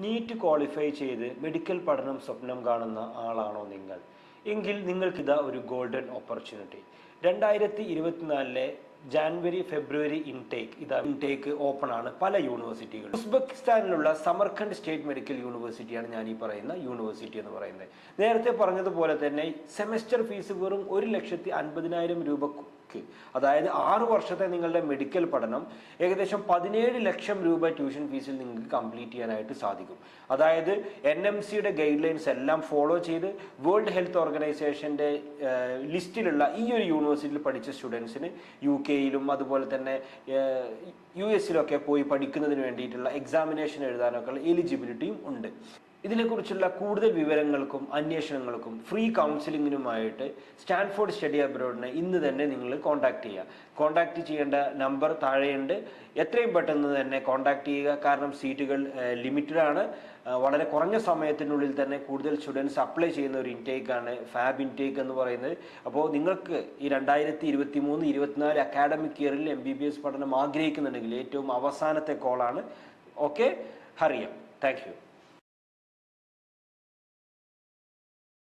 NEET qualify ചെയ്ത് medical പഠനം സ്വപ്നം കാണുന്ന ആളാണോ നിങ്ങൾ? എങ്കിൽ നിങ്ങൾക്കിതാ ഒരു ഗോൾഡൻ ഓപ്പർച്യൂണിറ്റി. 2024 ജാനുവരി ഫെബ്രുവരി ഇൻടേക്ക് ഓപ്പൺ ആണ് പല യൂണിവേഴ്സിറ്റികളും. ഉസ്ബെക്കിസ്ഥാനിലുള്ള സമർഖണ്ഡ് സ്റ്റേറ്റ് മെഡിക്കൽ യൂണിവേഴ്സിറ്റിയാണ് ഞാൻ ഈ പറയുന്ന യൂണിവേഴ്സിറ്റി എന്ന് പറയുന്നത്. നേരത്തെ പറഞ്ഞതുപോലെ തന്നെ സെമസ്റ്റർ ഫീസ് വെറും 1,50,000 രൂപക്ക്, അതായത് 6 വർഷത്തെ നിങ്ങളുടെ മെഡിക്കൽ പഠനം ഏകദേശം 17 ലക്ഷം രൂപ ട്യൂഷൻ ഫീസിൽ നിങ്ങൾക്ക് കംപ്ലീറ്റ് ചെയ്യാനായിട്ട് സാധിക്കും. അതായത് NMCയുടെ ഗൈഡ് ലൈൻസ് എല്ലാം ഫോളോ ചെയ്ത് വേൾഡ് ഹെൽത്ത് ഓർഗനൈസേഷൻ്റെ ലിസ്റ്റിലുള്ള ഈ ഒരു യൂണിവേഴ്സിറ്റിയിൽ പഠിച്ച സ്റ്റുഡൻസിന് UK-യിലും അതുപോലെ തന്നെ US-ലൊക്കെ പോയി പഠിക്കുന്നതിന് വേണ്ടിയിട്ടുള്ള എക്സാമിനേഷൻ എഴുതാനൊക്കെ എലിജിബിലിറ്റിയും ഉണ്ട്. ഇതിനെക്കുറിച്ചുള്ള കൂടുതൽ വിവരങ്ങൾക്കും അന്വേഷണങ്ങൾക്കും ഫ്രീ കൗൺസിലിങ്ങിനുമായിട്ട് സ്റ്റാൻഫോർഡ് സ്റ്റഡി അബ്രോഡിനെ ഇന്ന് തന്നെ നിങ്ങൾ കോൺടാക്ട് ചെയ്യുക. കോൺടാക്ട് ചെയ്യേണ്ട നമ്പർ താഴെയുണ്ട്. എത്രയും പെട്ടെന്ന് തന്നെ കോൺടാക്ട് ചെയ്യുക. കാരണം സീറ്റുകൾ ലിമിറ്റഡ് ആണ്. വളരെ കുറഞ്ഞ സമയത്തിനുള്ളിൽ തന്നെ കൂടുതൽ സ്റ്റുഡൻസ് അപ്ലൈ ചെയ്യുന്ന ഒരു ഇൻടേക്കാണ് ഫാബ് ഇൻടേക്ക് എന്ന് പറയുന്നത്. അപ്പോൾ നിങ്ങൾക്ക് ഈ 2023-24 അക്കാഡമിക് ഇയറിൽ MBBS പഠനം ആഗ്രഹിക്കുന്നുണ്ടെങ്കിൽ ഏറ്റവും അവസാനത്തെ കോളാണ്. ഓക്കെ, ഹറിയാം. Thank U.